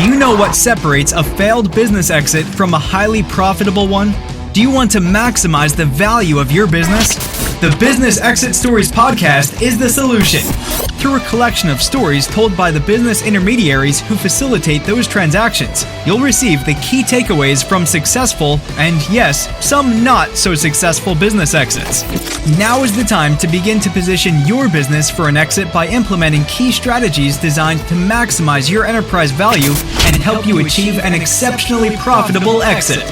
Do you know what separates a failed business exit from a highly profitable one? Do you want to maximize the value of your business? The Business Exit Stories podcast is the solution. Through a collection of stories told by the business intermediaries who facilitate those transactions, you'll receive the key takeaways from successful and, yes, some not so successful business exits. Now is the time to begin to position your business for an exit by implementing key strategies designed to maximize your enterprise value and help you achieve an exceptionally profitable exit.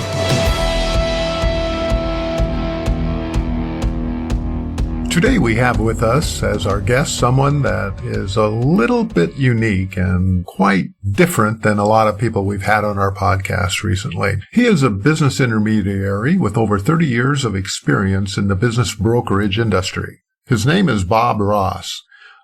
Today we have with us as our guest someone that is a little bit unique and quite different than a lot of people we've had on our podcast recently. He is a business intermediary with over 30 years of experience in the business brokerage industry. His name is Bob Ross.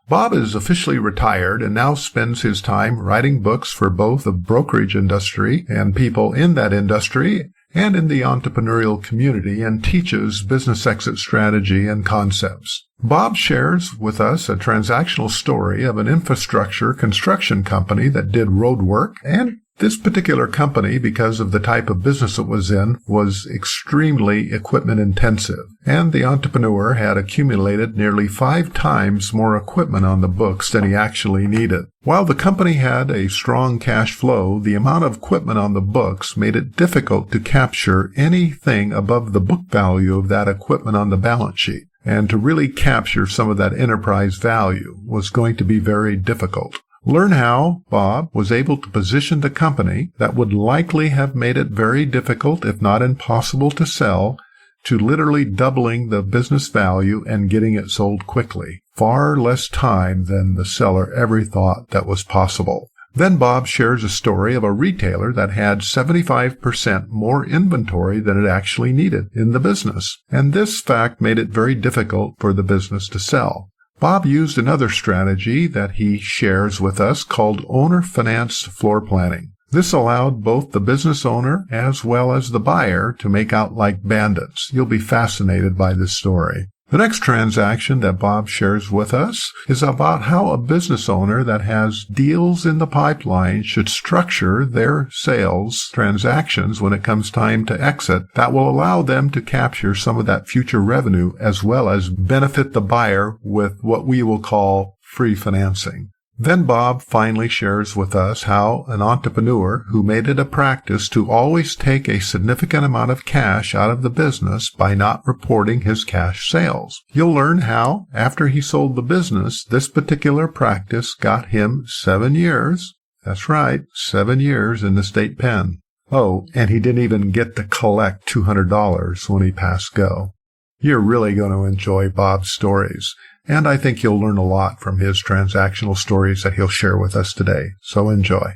Bob is officially retired and now spends his time writing books for both the brokerage industry and people in that industry and in the entrepreneurial community, and teaches business exit strategy and concepts. Bob shares with us a transactional story of an infrastructure construction company that did road work, and this particular company, because of the type of business it was in, was extremely equipment intensive, and the entrepreneur had accumulated nearly 5 times more equipment on the books than he actually needed. While the company had a strong cash flow, the amount of equipment on the books made it difficult to capture anything above the book value of that equipment on the balance sheet. And to really capture some of that enterprise value was going to be very difficult. Learn how Bob was able to position the company that would likely have made it very difficult, if not impossible, to sell, to literally doubling the business value and getting it sold quickly. Far less time than the seller ever thought that was possible. Then Bob shares a story of a retailer that had 75% more inventory than it actually needed in the business, and this fact made it very difficult for the business to sell. Bob used another strategy that he shares with us called owner-financed floor planning. This allowed both the business owner as well as the buyer to make out like bandits. You'll be fascinated by this story. The next transaction that Bob shares with us is about how a business owner that has deals in the pipeline should structure their sales transactions when it comes time to exit that will allow them to capture some of that future revenue as well as benefit the buyer with what we will call free financing. Then Bob finally shares with us how an entrepreneur who made it a practice to always take a significant amount of cash out of the business by not reporting his cash sales. You'll learn how, after he sold the business, this particular practice got him 7 years. That's right, 7 years in the state pen. Oh, and he didn't even get to collect $200 when he passed go. You're really going to enjoy Bob's stories. And I think you'll learn a lot from his transactional stories that he'll share with us today. So enjoy.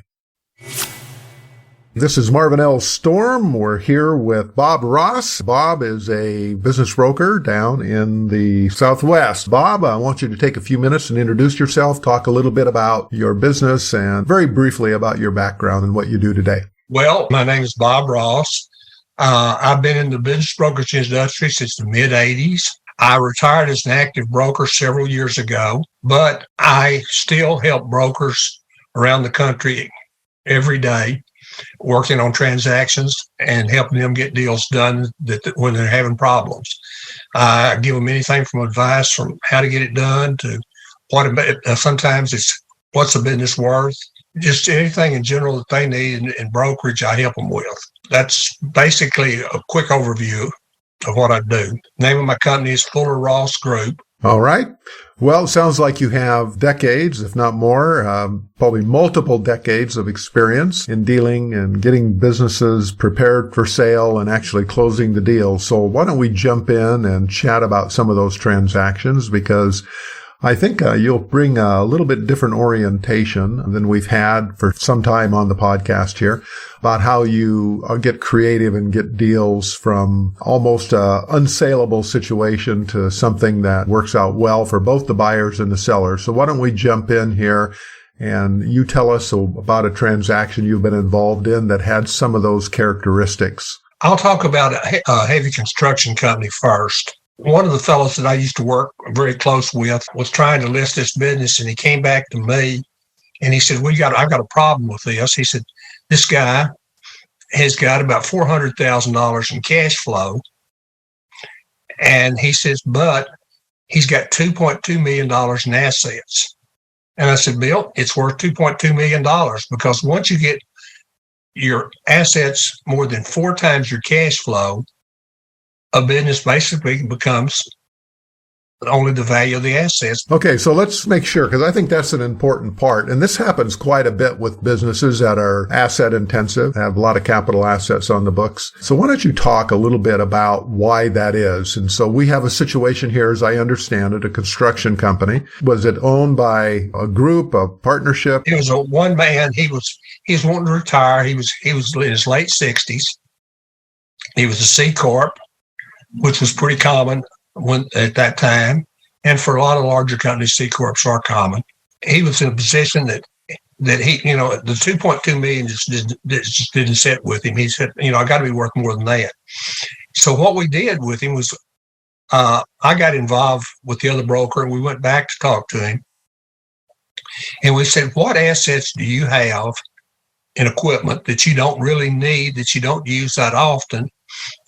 This is Marvin L. Storm. We're here with Bob Ross. Bob is a business broker down in the Southwest. Bob, I want you to take a few minutes and introduce yourself, talk a little bit about your business, and very briefly about your background and what you do today. Well, my name is Bob Ross. I've been in the business brokerage industry since the mid-'80s. I retired as an active broker several years ago, but I still help brokers around the country every day, working on transactions and helping them get deals done when they're having problems. I give them anything from advice from how to get it done to sometimes it's what's the business worth, just anything in general that they need in brokerage, I help them with. That's basically a quick overview of what I do. Name of my company is Fuller Ross Group. All right. Well, it sounds like you have decades, if not more, probably multiple decades of experience in dealing and getting businesses prepared for sale and actually closing the deal. So why don't we jump in and chat about some of those transactions, because I think you'll bring a little bit different orientation than we've had for some time on the podcast here about how you get creative and get deals from almost an unsaleable situation to something that works out well for both the buyers and the sellers. So why don't we jump in here and you tell us about a transaction you've been involved in that had some of those characteristics. I'll talk about a heavy construction company first. One of the fellows that I used to work very close with was trying to list this business, and he came back to me And he said, I've got a problem with this. He said, this guy has got about $400,000 in cash flow. And he says, but he's got $2.2 million in assets. And I said, Bill, it's worth $2.2 million because once you get your assets more than 4 times your cash flow, a business basically becomes only the value of the assets. Okay, so let's make sure, because I think that's an important part. And this happens quite a bit with businesses that are asset intensive, have a lot of capital assets on the books. So why don't you talk a little bit about why that is? And so we have a situation here, as I understand it, a construction company. Was it owned by a group, a partnership? It was a one man. He was wanting to retire. He was in his late 60s. He was a C Corp, which was pretty common at that time, and for a lot of larger companies, C Corps are common. He was in a position that he, the 2.2 million just didn't sit with him. He said, I got to be worth more than that. So what we did with him was, I got involved with the other broker, and we went back to talk to him, and we said, what assets do you have in equipment that you don't really need, that you don't use that often,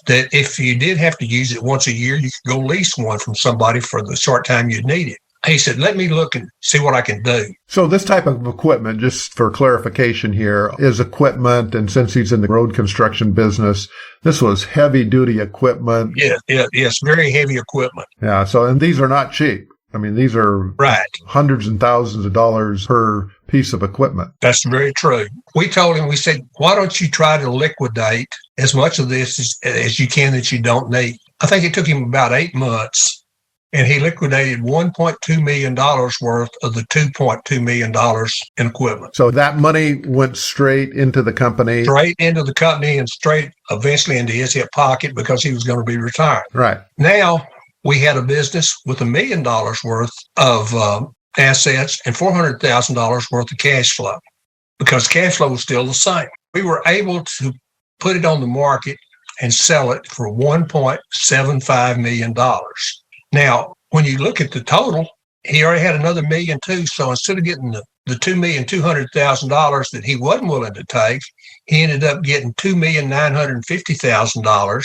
that if you did have to use it once a year, you could go lease one from somebody for the short time you'd need it. He said, let me look and see what I can do. So this type of equipment, just for clarification here, is equipment, and since he's in the road construction business, this was heavy-duty equipment. Yes, very heavy equipment. Yeah, and these are not cheap. I mean, these are right. Hundreds and thousands of dollars per piece of equipment. That's very true. We told him, we said, why don't you try to liquidate as much of this as you can that you don't need? I think it took him about 8 months, and he liquidated $1.2 million worth of the $2.2 million in equipment. So that money went straight into the company? Straight into the company and straight eventually into his hip pocket because he was going to be retired. Right. Now, we had a business with $1 million worth of assets and $400,000 worth of cash flow because cash flow was still the same. We were able to put it on the market and sell it for $1.75 million. Now, when you look at the total, he already had another $1.2 million. So instead of getting the $2,200,000 that he wasn't willing to take, he ended up getting $2,950,000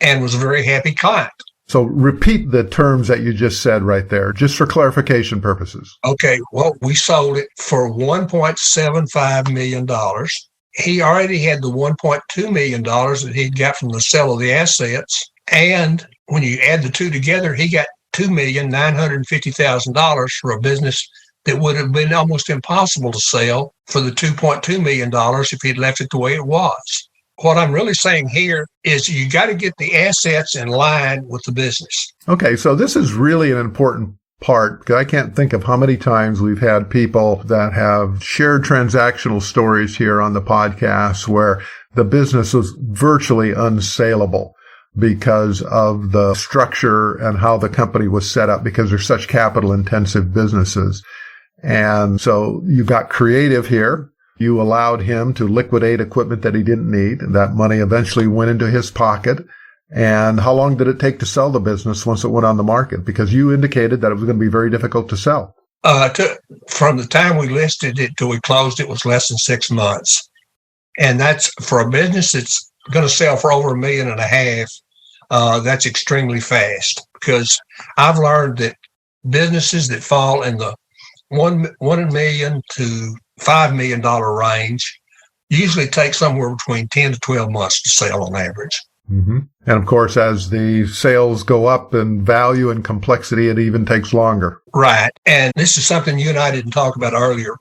and was a very happy client. So repeat the terms that you just said right there, just for clarification purposes. Okay, well, we sold it for $1.75 million. He already had the $1.2 million that he'd got from the sale of the assets. And when you add the two together, he got $2,950,000 for a business that would have been almost impossible to sell for the $2.2 million if he'd left it the way it was. What I'm really saying here is you got to get the assets in line with the business. Okay, so this is really an important part, because I can't think of how many times we've had people that have shared transactional stories here on the podcast where the business was virtually unsaleable because of the structure and how the company was set up, because they're such capital-intensive businesses. And so you got creative here. You allowed him to liquidate equipment that he didn't need. That money eventually went into his pocket. And how long did it take to sell the business once it went on the market? Because you indicated that it was going to be very difficult to sell. From the time we listed it till we closed, it was less than 6 months. And that's for a business that's going to sell for over $1.5 million. That's extremely fast, because I've learned that businesses that fall in the $1 million to $5 million range usually take somewhere between 10 to 12 months to sell on average. Mm-hmm. And of course, as the sales go up in value and complexity, it even takes longer. Right. And this is something you and I didn't talk about earlier,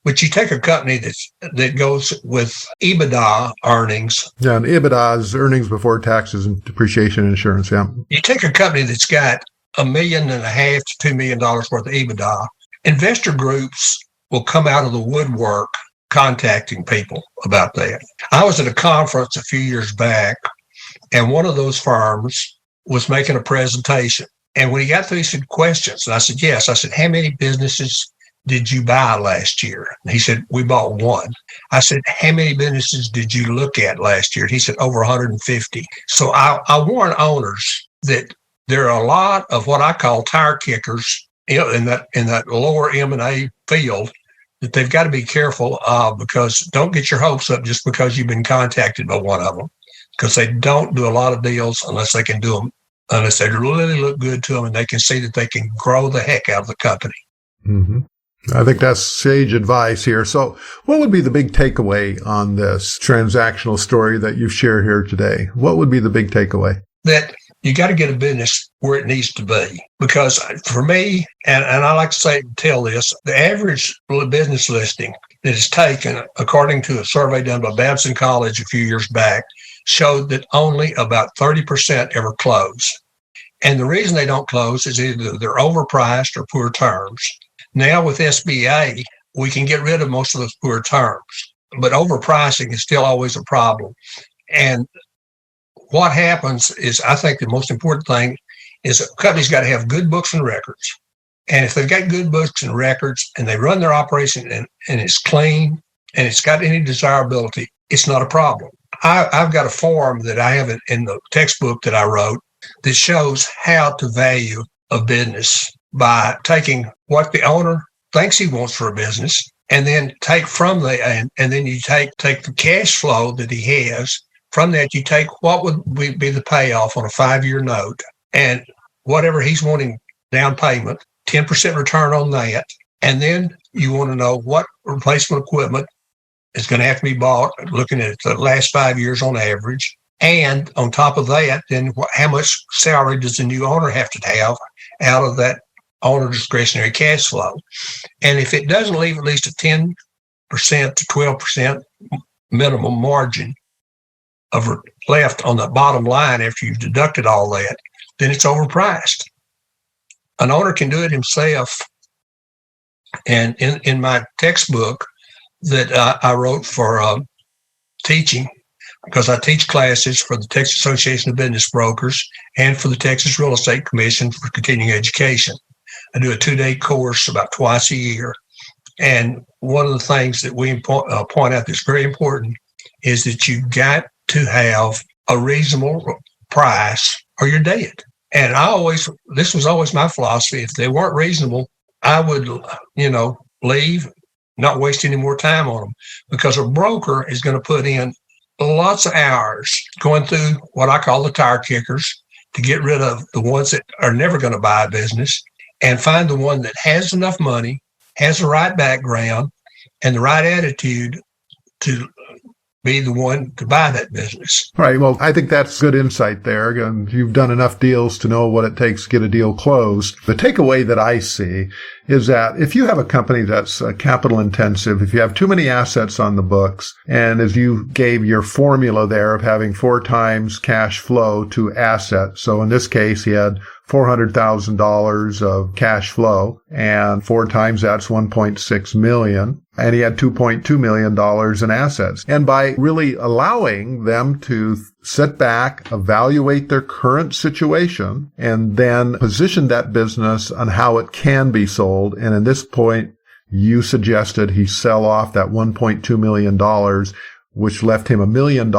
but you take a company that goes with EBITDA earnings. Yeah, and EBITDA is earnings before taxes and depreciation and insurance. Yeah. You take a company that's got $1.5 million to $2 million worth of EBITDA. Investor groups will come out of the woodwork contacting people about that. I was at a conference a few years back, and one of those firms was making a presentation. And when he got through, he said, questions. And I said, yes. I said, how many businesses did you buy last year? And he said, we bought one. I said, how many businesses did you look at last year? And he said, over 150. So I warn owners that there are a lot of what I call tire kickers in that lower M&A field that they've got to be careful of, because don't get your hopes up just because you've been contacted by one of them, because they don't do a lot of deals unless they can do them, unless they really look good to them and they can see that they can grow the heck out of the company. Mm-hmm. I think that's sage advice here. So what would be the big takeaway on this transactional story that you've shared here today? What would be the big takeaway? That you got to get a business where it needs to be. Because for me, and I like to tell this, the average business listing that is taken, according to a survey done by Babson College a few years back, showed that only about 30% ever close. And the reason they don't close is either they're overpriced or poor terms. Now with SBA, we can get rid of most of those poor terms, but overpricing is still always a problem. And what happens is, I think the most important thing is a company's got to have good books and records. And if they've got good books and records and they run their operation and it's clean and it's got any desirability, it's not a problem. I've got a form that I have in the textbook that I wrote that shows how to value a business by taking what the owner thinks he wants for a business, and then take from and then you take the cash flow that he has. From that, you take what would be the payoff on a 5-year note, and whatever he's wanting down payment, 10% return on that, and then you want to know what replacement equipment is going to have to be bought, looking at the last 5 years on average. And on top of that, then how much salary does the new owner have to have out of that owner discretionary cash flow? And if it doesn't leave at least a 10% to 12% minimum margin of left on the bottom line after you've deducted all that, then it's overpriced. An owner can do it himself. And in my textbook that I wrote for teaching, because I teach classes for the Texas Association of Business Brokers and for the Texas Real Estate Commission for continuing education. I do a 2-day course about twice a year. And one of the things that we point out that's very important is that you've got to have a reasonable price or you're dead. And this was always my philosophy. If they weren't reasonable, I would, leave, not waste any more time on them, because a broker is going to put in lots of hours going through what I call the tire kickers to get rid of the ones that are never going to buy a business and find the one that has enough money, has the right background, and the right attitude to be the one to buy that business. Right. Well, I think that's good insight there. Again, you've done enough deals to know what it takes to get a deal closed. The takeaway that I see is that if you have a company that's capital intensive, if you have too many assets on the books, and as you gave your formula there of having 4 times cash flow to assets, so in this case, he had $400,000 of cash flow, and 4 times that's $1.6 million. And he had $2.2 million in assets. And by really allowing them to sit back, evaluate their current situation, and then position that business on how it can be sold. And at this point, you suggested he sell off that $1.2 million, which left him $1 million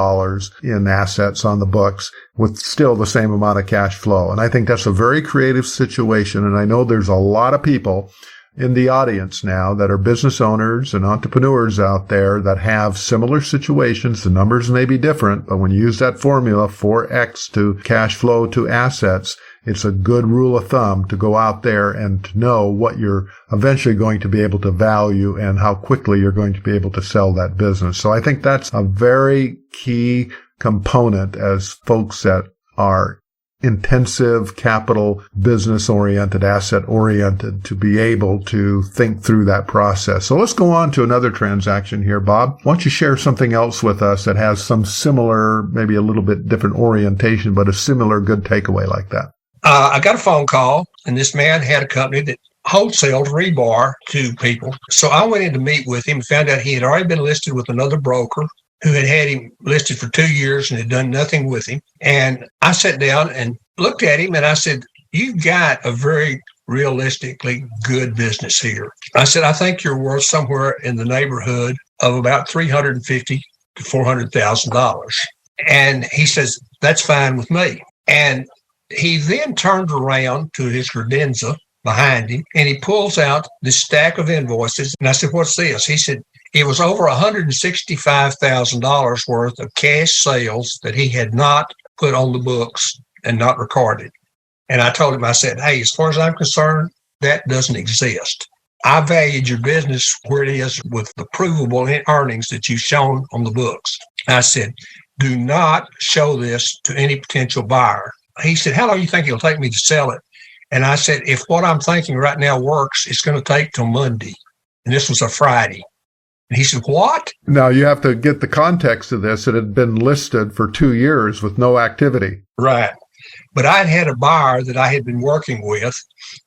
in assets on the books with still the same amount of cash flow. And I think that's a very creative situation. And I know there's a lot of people in the audience now that are business owners and entrepreneurs out there that have similar situations. The numbers may be different, but when you use that formula, 4x to cash flow to assets, it's a good rule of thumb to go out there and to know what you're eventually going to be able to value and how quickly you're going to be able to sell that business. So I think that's a very key component as folks that are intensive, capital, business-oriented, asset-oriented, to be able to think through that process. So let's go on to another transaction here, Bob. Why don't you share something else with us that has some similar, maybe a little bit different orientation, but a similar good takeaway like that? I got a phone call, and this man had a company that wholesaled rebar to people. So I went in to meet with him and found out he had already been listed with another broker who had him listed for 2 years and had done nothing with him. And I sat down and looked at him and I said, "You've got a very realistically good business here." I said, "I think you're worth somewhere in the neighborhood of about $350,000 to $400,000. And he says, "That's fine with me." And he then turned around to his credenza behind him, and he pulls out this stack of invoices. And I said, what's this? He said, it was over $165,000 worth of cash sales that he had not put on the books and not recorded. And I told him, I said, hey, as far as I'm concerned, that doesn't exist. I valued your business where it is with the provable earnings that you've shown on the books. I said, do not show this to any potential buyer. He said, how long do you think it'll take me to sell it? And I said, if what I'm thinking right now works, it's going to take till Monday. And this was a Friday. And he said, what? Now, you have to get the context of this. It had been listed for 2 years with no activity. Right. But I'd had a buyer that I had been working with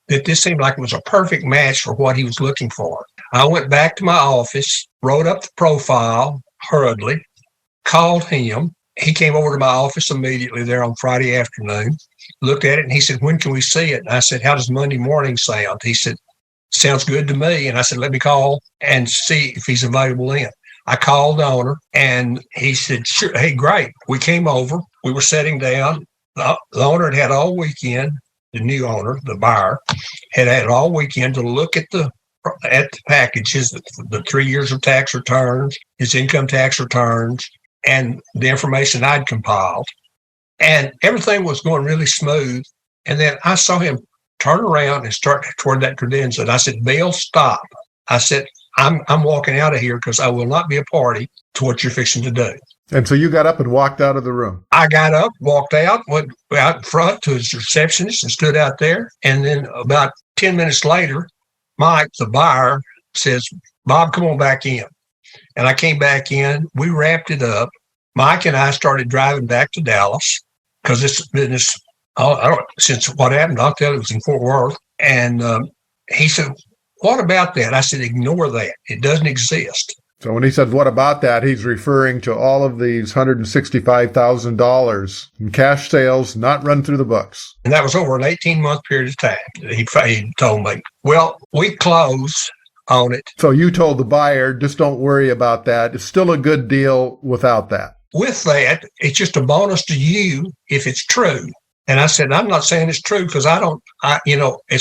that this seemed like it was a perfect match for what he was looking for. I went back to my office, wrote up the profile hurriedly, called him. He came over to my office immediately there on Friday afternoon, looked at it, and he said, when can we see it? And I said, how does Monday morning sound? He said, sounds good to me. And I said, let me call and see if he's available in. I called the owner, and he said, sure, hey, great. We came over. We were sitting down. The owner had all weekend, the new owner, the buyer, had all weekend to look at the packages, the 3 years of tax returns, his income tax returns, and the information I'd compiled. And everything was going really smooth. And then I saw him turn around and start toward that credenza. And I said, Bill, stop. I said, I'm walking out of here because I will not be a party to what you're fixing to do. And so you got up and walked out of the room. I got up, walked out, went out in front to his receptionist and stood out there. And then about 10 minutes later, Mike, the buyer, says, Bob, come on back in. And I came back in. We wrapped it up. Mike and I started driving back to Dallas because this business, since what happened, I'll tell you, it was in Fort Worth. And he said, what about that? I said, ignore that. It doesn't exist. So when he said, what about that, he's referring to all of these $165,000 in cash sales not run through the books. And that was over an 18-month period of time, he told me. Well, we closed on it. So you told the buyer, just don't worry about that. It's still a good deal without that. With that, it's just a bonus to you if it's true. And I said, I'm not saying it's true because as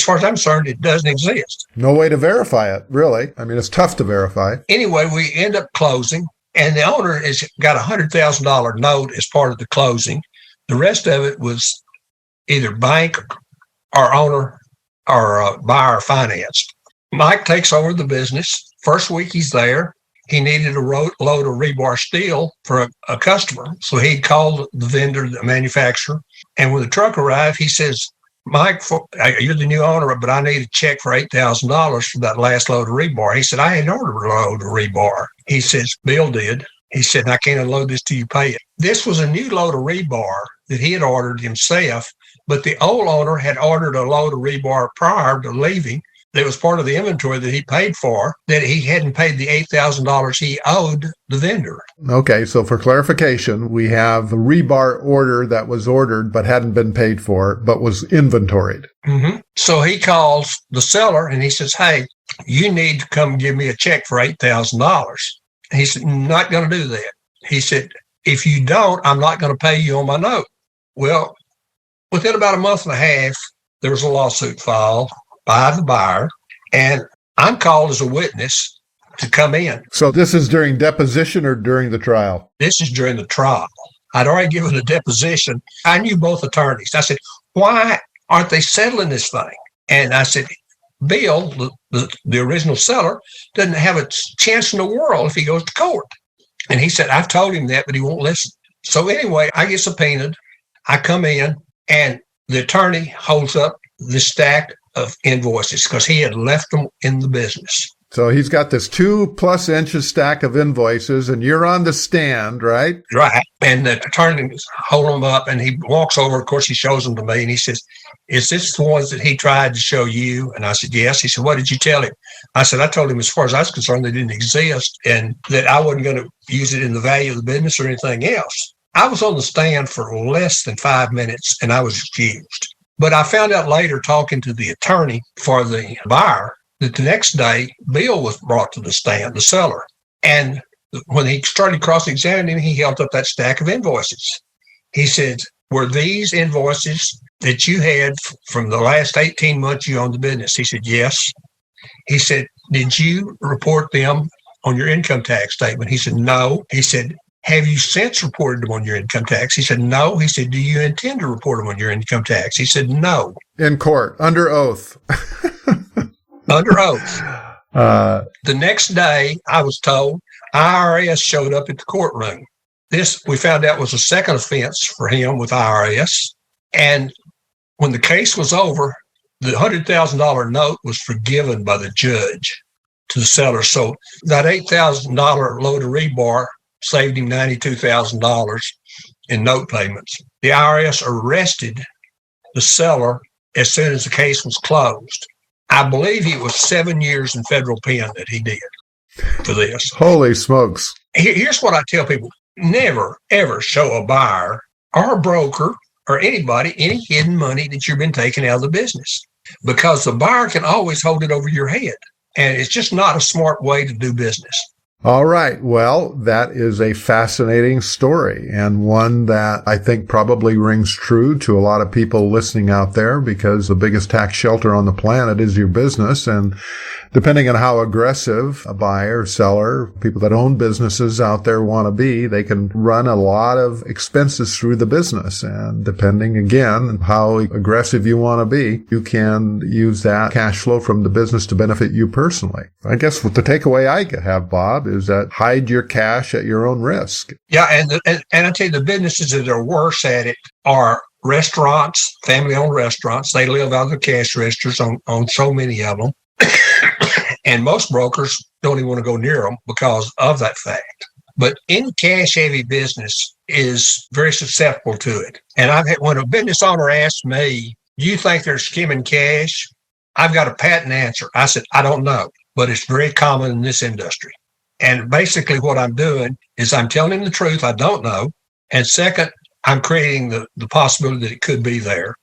far as I'm concerned, it doesn't exist. No way to verify it, really. I mean, it's tough to verify. Anyway, we end up closing, and the owner has got a $100,000 note as part of the closing. The rest of it was either bank or owner or buyer financed. Mike takes over the business. First week he's there. He needed a load of rebar steel for a customer. So he called the vendor, the manufacturer. And when the truck arrived, he says, Mike, you're the new owner, but I need a check for $8,000 for that last load of rebar. He said, I hadn't ordered a load of rebar. He says, Bill did. He said, I can't unload this till you pay it. This was a new load of rebar that he had ordered himself, but the old owner had ordered a load of rebar prior to leaving. That was part of the inventory that he paid for, that he hadn't paid the $8,000 he owed the vendor. Okay, so for clarification, we have the rebar order that was ordered but hadn't been paid for, but was inventoried. Mm-hmm. So he calls the seller and he says, hey, you need to come give me a check for $8,000. He said, not going to do that. He said, if you don't, I'm not going to pay you on my note. Well, within about a month and a half, there was a lawsuit filed by the buyer, and I'm called as a witness to come in. So this is during deposition or during the trial? This is during the trial. I'd already given a deposition. I knew both attorneys. I said, why aren't they settling this thing? And I said, Bill, the original seller, doesn't have a chance in the world if he goes to court. And he said, I've told him that, but he won't listen. So anyway, I get subpoenaed. I come in, and the attorney holds up the stack of invoices because he had left them in the business. So he's got this 2+ inches stack of invoices, and you're on the stand, right? Right. And the attorney holds them up, and he walks over. Of course, he shows them to me, and he says, is this the ones that he tried to show you? And I said, yes. He said, what did you tell him? I said, I told him as far as I was concerned, they didn't exist and that I wasn't going to use it in the value of the business or anything else. I was on the stand for less than 5 minutes, and I was excused. But I found out later, talking to the attorney for the buyer, that the next day, Bill was brought to the stand, the seller. And when he started cross-examining him, he held up that stack of invoices. He said, were these invoices that you had from the last 18 months you owned the business? He said, yes. He said, did you report them on your income tax statement? He said, no. He said, have you since reported them on your income tax? He said, no. He said, do you intend to report them on your income tax? He said, no. In court, under oath. Under oath. The next day, I was told, IRS showed up at the courtroom. This, we found out, was a second offense for him with IRS. And when the case was over, the $100,000 note was forgiven by the judge to the seller. So that $8,000 load of rebar saved him $92,000 in note payments. The IRS arrested the seller as soon as the case was closed. I believe it was 7 years in federal pen that he did for this. Holy smokes. Here's what I tell people. Never, ever show a buyer or a broker or anybody any hidden money that you've been taking out of the business, because the buyer can always hold it over your head. And it's just not a smart way to do business. All right. Well, that is a fascinating story, and one that I think probably rings true to a lot of people listening out there, because the biggest tax shelter on the planet is your business. And depending on how aggressive a buyer, seller, people that own businesses out there want to be, they can run a lot of expenses through the business. And depending, again, on how aggressive you want to be, you can use that cash flow from the business to benefit you personally. I guess what the takeaway I have, Bob, is that hide your cash at your own risk. Yeah, and I tell you, the businesses that are worse at it are restaurants, family-owned restaurants. They live out of the cash registers on so many of them. And most brokers don't even want to go near them because of that fact. But any cash-heavy business is very susceptible to it. And when a business owner asks me, do you think they're skimming cash? I've got a patent answer. I said, I don't know, but it's very common in this industry. And basically what I'm doing is I'm telling him the truth. I don't know. And second, I'm creating the possibility that it could be there,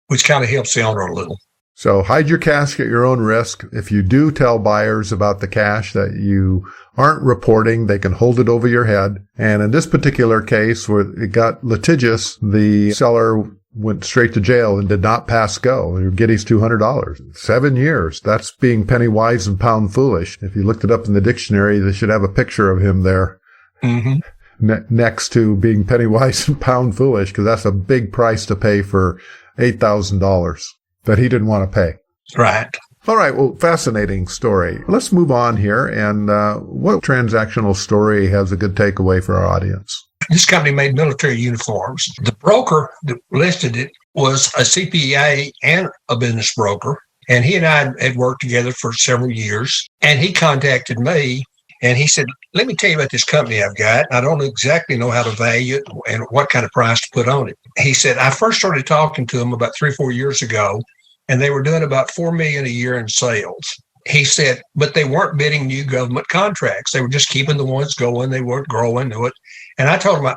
which kind of helps the owner a little. So hide your cash at your own risk. If you do tell buyers about the cash that you aren't reporting, they can hold it over your head. And in this particular case, where it got litigious, the seller went straight to jail and did not pass go. He'll get his $200. 7 years. That's being penny wise and pound foolish. If you looked it up in the dictionary, they should have a picture of him there. Mm-hmm. Next to being penny wise and pound foolish, because that's a big price to pay for $8,000 that he didn't want to pay. Right. All right. Well, fascinating story. Let's move on here. And what transactional story has a good takeaway for our audience? This company made military uniforms. The broker that listed it was a CPA and a business broker. And he and I had worked together for several years. And he contacted me and he said, let me tell you about this company I've got. I don't exactly know how to value it and what kind of price to put on it. He said, I first started talking to them about 3 or 4 years ago, and they were doing about $4 million a year in sales. He said, but they weren't bidding new government contracts. They were just keeping the ones going. They weren't growing to it. And I told him,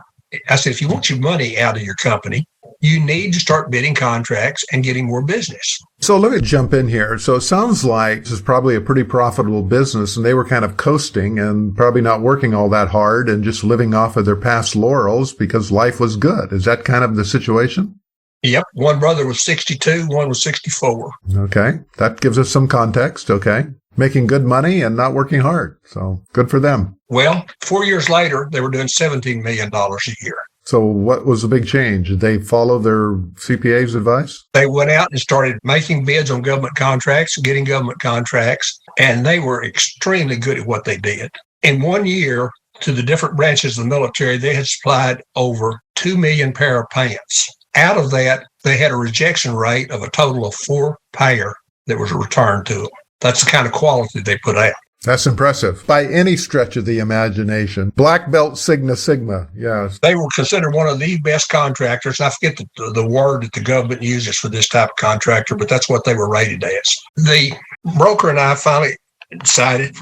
I said, if you want your money out of your company, you need to start bidding contracts and getting more business. So let me jump in here. So it sounds like this is probably a pretty profitable business, and they were kind of coasting and probably not working all that hard and just living off of their past laurels because life was good. Is that kind of the situation? Yep. One brother was 62, one was 64. Okay. That gives us some context. Okay. Making good money and not working hard. So good for them. Well, 4 years later, they were doing $17 million a year. So what was the big change? Did they follow their CPA's advice? They went out and started making bids on government contracts, getting government contracts, and they were extremely good at what they did. In 1 year, to the different branches of the military, they had supplied over 2 million pair of pants. Out of that, they had a rejection rate of a total of 4 pair that was returned to them. That's the kind of quality they put out. That's impressive. By any stretch of the imagination. Black belt Sigma. Yes. They were considered one of the best contractors. I forget the word that the government uses for this type of contractor, but that's what they were rated as. The broker and I finally decided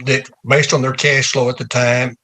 that based on their cash flow at the time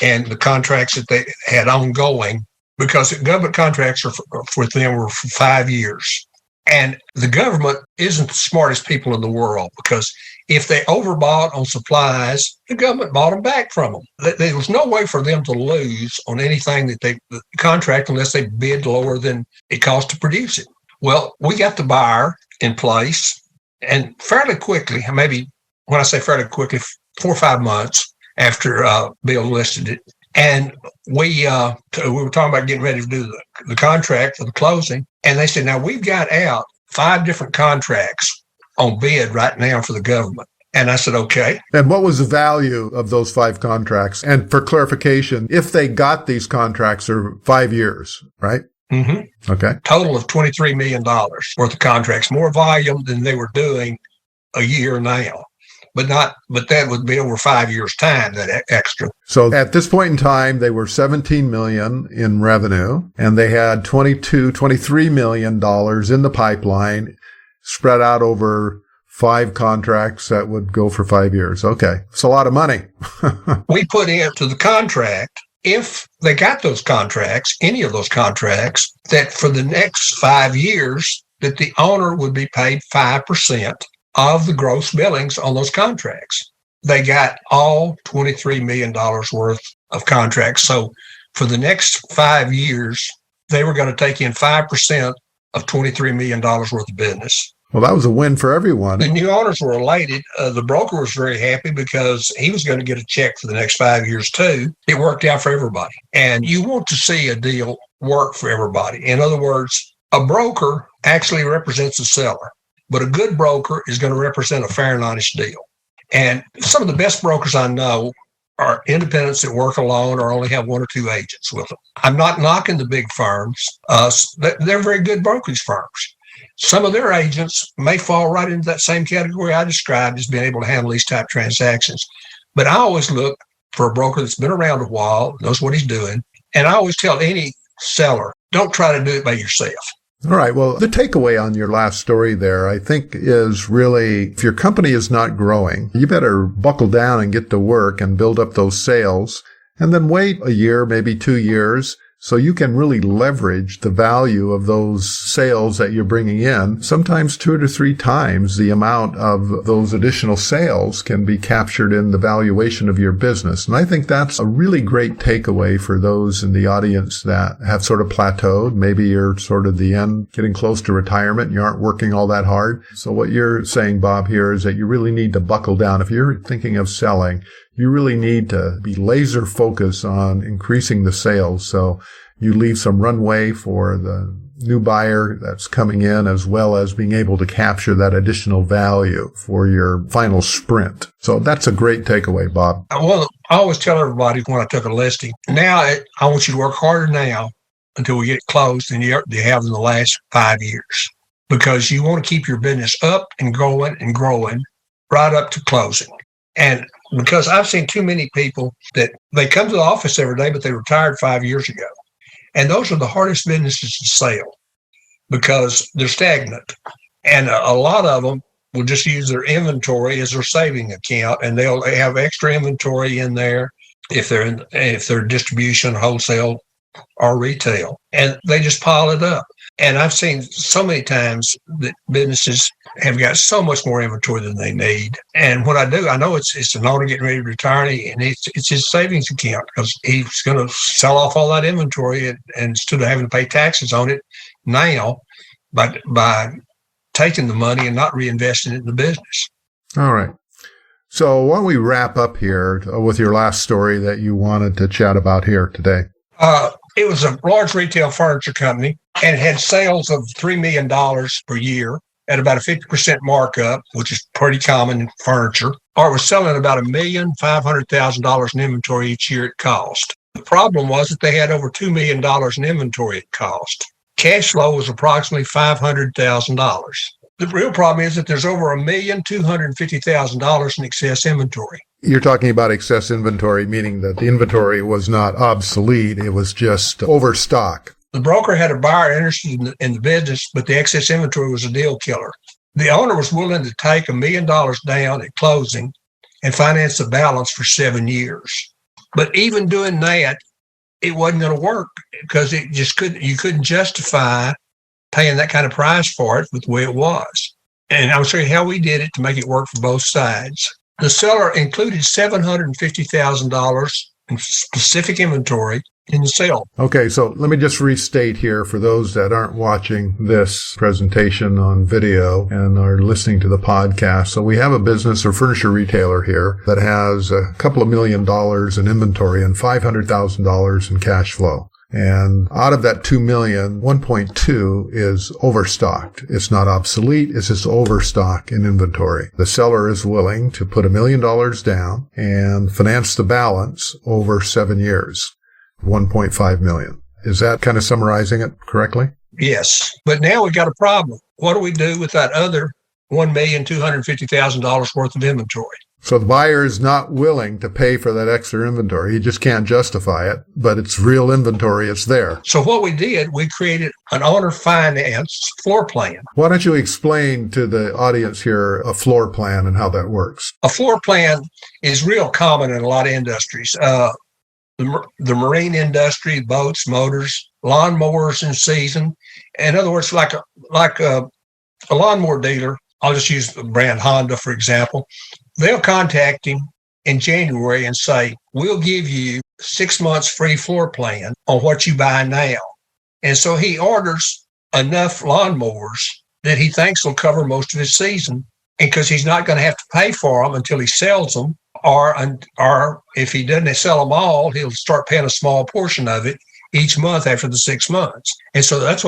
and the contracts that they had ongoing, because government contracts for them were for 5 years. And the government isn't the smartest people in the world, because If they overbought on supplies, the government bought them back from them. There was no way for them to lose on anything that they contract unless they bid lower than it cost to produce it. Well, we got the buyer in place, and fairly quickly, maybe when I say fairly quickly, 4 or 5 months after Bill listed it, and we were talking about getting ready to do the contract for the closing, and they said, now we've got out 5 different contracts on bid right now for the government. And I said, okay. And what was the value of those 5 contracts? And for clarification, if they got these contracts are 5 years, right? Mm-hmm. Okay. Total of $23 million worth of contracts, more volume than they were doing a year now. But that would be over 5 years' time, that extra. So at this point in time, they were $17 million in revenue, and they had $23 million in the pipeline, spread out over 5 contracts that would go for 5 years. Okay. It's a lot of money. We put into the contract, if they got those contracts, any of those contracts, that for the next 5 years, that the owner would be paid 5% of the gross billings on those contracts. They got all $23 million worth of contracts. So for the next 5 years, they were going to take in 5% of $23 million worth of business. Well, that was a win for everyone. The new owners were elated. The broker was very happy because he was going to get a check for the next 5 years too. It worked out for everybody. And you want to see a deal work for everybody. In other words, a broker actually represents a seller, but a good broker is going to represent a fair and honest deal. And some of the best brokers I know are independents that work alone or only have 1 or 2 agents with them. I'm not knocking the big firms. They're very good brokerage firms. Some of their agents may fall right into that same category I described as being able to handle these type transactions. But I always look for a broker that's been around a while, knows what he's doing. And I always tell any seller, don't try to do it by yourself. All right. Well, the takeaway on your last story there, I think, is really if your company is not growing, you better buckle down and get to work and build up those sales and then wait a year, maybe 2 years, so you can really leverage the value of those sales that you're bringing in. Sometimes 2 to 3 times the amount of those additional sales can be captured in the valuation of your business. And I think that's a really great takeaway for those in the audience that have sort of plateaued. Maybe you're sort of the end, getting close to retirement. You aren't working all that hard. So what you're saying, Bob, here is that you really need to buckle down. If you're thinking of selling, you really need to be laser focused on increasing the sales. So you leave some runway for the new buyer that's coming in, as well as being able to capture that additional value for your final sprint. So that's a great takeaway, Bob. Well, I always tell everybody when I took a listing, now I want you to work harder now until we get it closed than you have in the last 5 years, because you want to keep your business up and growing right up to closing. And because I've seen too many people that they come to the office every day, but they retired 5 years ago. And those are the hardest businesses to sell because they're stagnant. And a lot of them will just use their inventory as their saving account, and they'll have extra inventory in there if they're distribution, wholesale, or retail, and they just pile it up. And I've seen so many times that businesses have got so much more inventory than they need. And what I do, I know it's an owner getting ready to retire, and it's his savings account because he's going to sell off all that inventory and instead of having to pay taxes on it now by taking the money and not reinvesting it in the business. All right. So why don't we wrap up here with your last story that you wanted to chat about here today? It was a large retail furniture company, and it had sales of $3 million per year at about a 50% markup, which is pretty common in furniture, or it was selling about $1,500,000 in inventory each year at cost. The problem was that they had over $2 million in inventory at cost. Cash flow was approximately $500,000. The real problem is that there's over $1,250,000 in excess inventory. You're talking about excess inventory, meaning that the inventory was not obsolete. It was just overstock. The broker had a buyer interested in the business, but the excess inventory was a deal killer. The owner was willing to take $1 million down at closing and finance the balance for 7 years. But even doing that, it wasn't going to work because you couldn't justify paying that kind of price for it with the way it was. And I'll show you how we did it to make it work for both sides. The seller included $750,000 in specific inventory in the sale. Okay, so let me just restate here for those that aren't watching this presentation on video and are listening to the podcast. So we have a business or furniture retailer here that has a couple of $1 million in inventory and $500,000 in cash flow. And out of that 2 million, 1.2 is overstocked. It's not obsolete. It's just overstock in inventory. The seller is willing to put $1 million down and finance the balance over 7 years, 1.5 million. Is that kind of summarizing it correctly? Yes. But now we've got a problem. What do we do with that other $1,250,000 worth of inventory? So the buyer is not willing to pay for that extra inventory. He just can't justify it, but it's real inventory. It's there. So what we did, we created an owner finance floor plan. Why don't you explain to the audience here a floor plan and how that works? A floor plan is real common in a lot of industries. The marine industry, boats, motors, lawnmowers in season. In other words, like a lawnmower dealer, I'll just use the brand Honda, for example. They'll contact him in January and say, we'll give you 6 months free floor plan on what you buy now. And so he orders enough lawnmowers that he thinks will cover most of his season. And because he's not going to have to pay for them until he sells them, or if he doesn't sell them all, he'll start paying a small portion of it each month after the 6 months. And so that's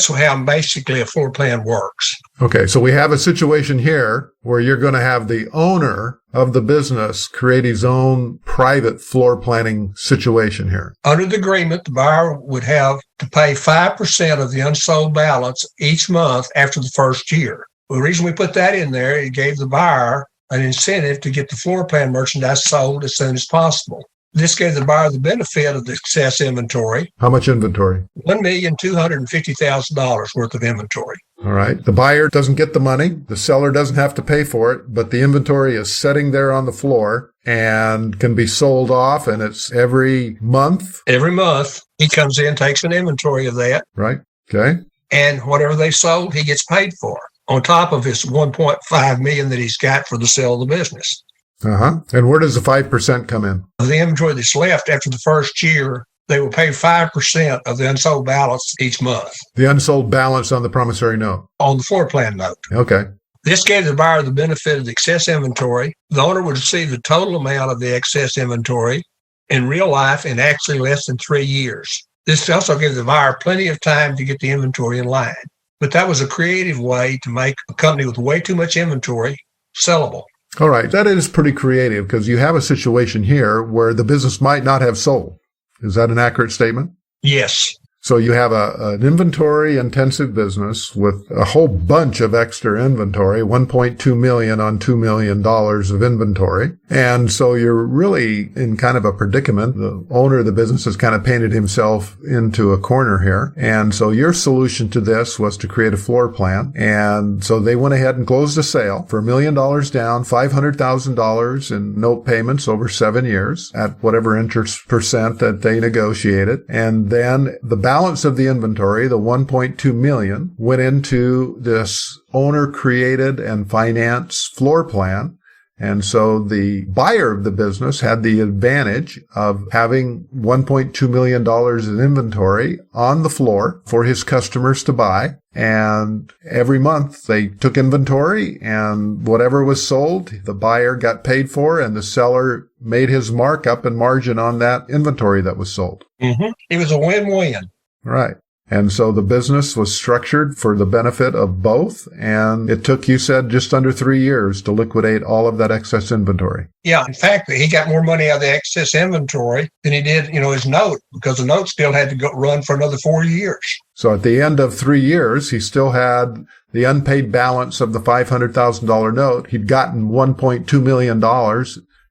how basically a floor plan works. Okay, so we have a situation here where you're going to have the owner of the business create his own private floor planning situation here. Under the agreement, the buyer would have to pay 5% of the unsold balance each month after the first year. The reason we put that in there, it gave the buyer an incentive to get the floor plan merchandise sold as soon as possible. This gave the buyer the benefit of the excess inventory. How much inventory? $1,250,000 worth of inventory. All right. The buyer doesn't get the money. The seller doesn't have to pay for it, but the inventory is sitting there on the floor and can be sold off, and it's every month? Every month, he comes in, takes an inventory of that. Right. Okay. And whatever they sold, he gets paid for, on top of his $1.5 million that he's got for the sale of the business. Uh-huh. And where does the 5% come in? The inventory that's left after the first year, they will pay 5% of the unsold balance each month. The unsold balance on the promissory note? On the floor plan note. Okay. This gave the buyer the benefit of the excess inventory. The owner would receive the total amount of the excess inventory in real life in actually less than 3 years. This also gave the buyer plenty of time to get the inventory in line. But that was a creative way to make a company with way too much inventory sellable. All right. That is pretty creative because you have a situation here where the business might not have sold. Is that an accurate statement? Yes. So you have an inventory-intensive business with a whole bunch of extra inventory, $1.2 million on $2 million of inventory. And so you're really in kind of a predicament. The owner of the business has kind of painted himself into a corner here. And so your solution to this was to create a floor plan. And so they went ahead and closed the sale for $1 million down, $500,000 in note payments over 7 years at whatever interest percent that they negotiated. And then the balance of the inventory, the 1.2 million, went into this owner-created and financed floor plan. And so the buyer of the business had the advantage of having $1.2 million in inventory on the floor for his customers to buy. And every month they took inventory, and whatever was sold, the buyer got paid for, and the seller made his markup and margin on that inventory that was sold. Mm-hmm. It was a win-win. Right. And so the business was structured for the benefit of both. And it took, you said, just under 3 years to liquidate all of that excess inventory. Yeah. In fact, he got more money out of the excess inventory than he did, his note, because the note still had to run for another 4 years. So at the end of 3 years, he still had the unpaid balance of the $500,000 note. He'd gotten $1.2 million.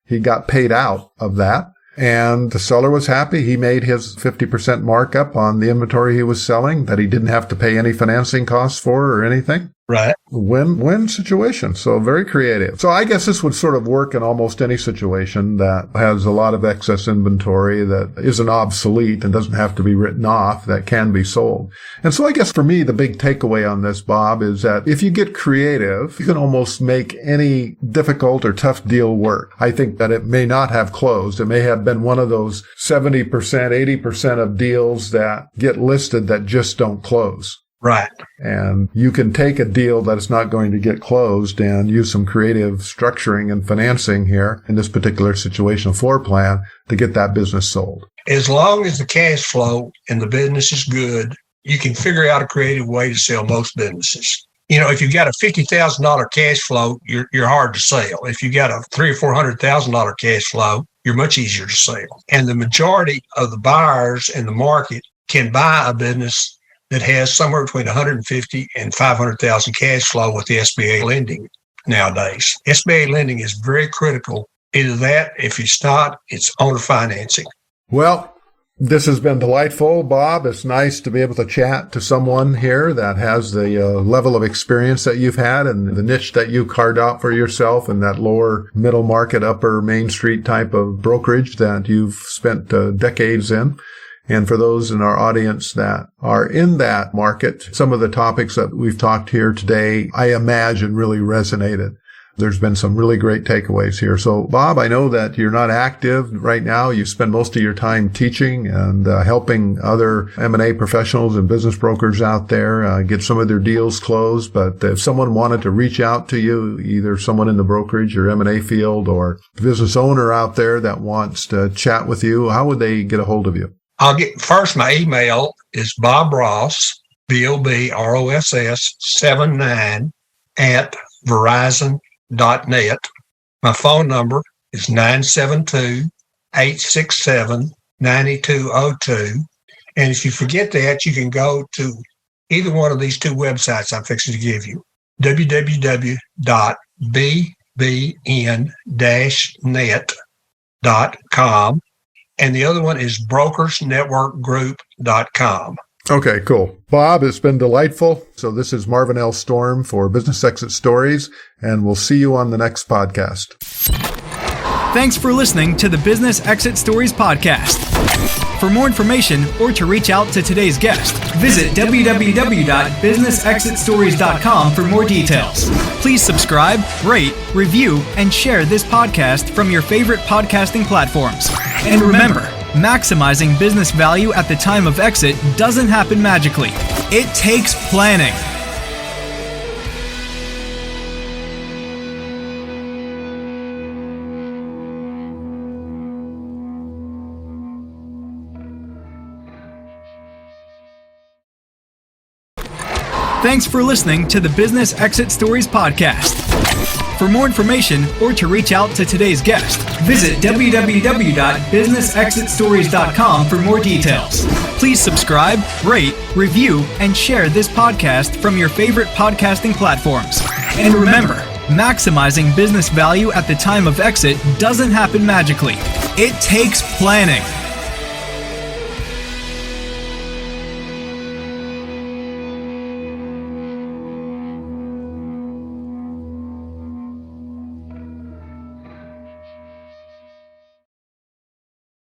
He got paid out of that. And the seller was happy. He made his 50% markup on the inventory he was selling that he didn't have to pay any financing costs for or anything. Right. Win-win situation. So very creative. So I guess this would sort of work in almost any situation that has a lot of excess inventory that isn't obsolete and doesn't have to be written off, that can be sold. And so I guess for me, the big takeaway on this, Bob, is that if you get creative, you can almost make any difficult or tough deal work. I think that it may not have closed. It may have been one of those 70%, 80% of deals that get listed that just don't close. Right. And you can take a deal that is not going to get closed and use some creative structuring and financing here in this particular situation, a floor plan, to get that business sold. As long as the cash flow in the business is good, you can figure out a creative way to sell most businesses. If you've got a $50,000 cash flow, you're hard to sell. If you got a $300,000 or $400,000 cash flow, you're much easier to sell. And the majority of the buyers in the market can buy a business that has somewhere between 150 and 500,000 cash flow with the SBA lending nowadays. SBA lending is very critical. Either that, if it's not, it's owner financing. Well, this has been delightful, Bob. It's nice to be able to chat to someone here that has the level of experience that you've had and the niche that you carved out for yourself in that lower middle market, upper Main Street type of brokerage that you've spent decades in. And for those in our audience that are in that market, some of the topics that we've talked here today, I imagine really resonated. There's been some really great takeaways here. So, Bob, I know that you're not active right now. You spend most of your time teaching and helping other M&A professionals and business brokers out there get some of their deals closed. But if someone wanted to reach out to you, either someone in the brokerage or M&A field or business owner out there that wants to chat with you, how would they get a hold of you? I'll get first. My email is Bob Ross, BOBROSS 79 at Verizon.net. My phone number is 972-867-9202. And if you forget that, you can go to either one of these two websites I'm fixing to give you, www.bbn-net.com. And the other one is brokersnetworkgroup.com. Okay, cool. Bob, it's been delightful. So this is Marvin L. Storm for Business Exit Stories, and we'll see you on the next podcast. Thanks for listening to the Business Exit Stories podcast. For more information or to reach out to today's guest, visit www.businessexitstories.com for more details. Please subscribe, rate, review, and share this podcast from your favorite podcasting platforms. And remember, maximizing business value at the time of exit doesn't happen magically. It takes planning. Thanks for listening to the Business Exit Stories podcast. For more information or to reach out to today's guest, visit www.businessexitstories.com for more details. Please subscribe, rate, review, and share this podcast from your favorite podcasting platforms. And remember, maximizing business value at the time of exit doesn't happen magically. It takes planning.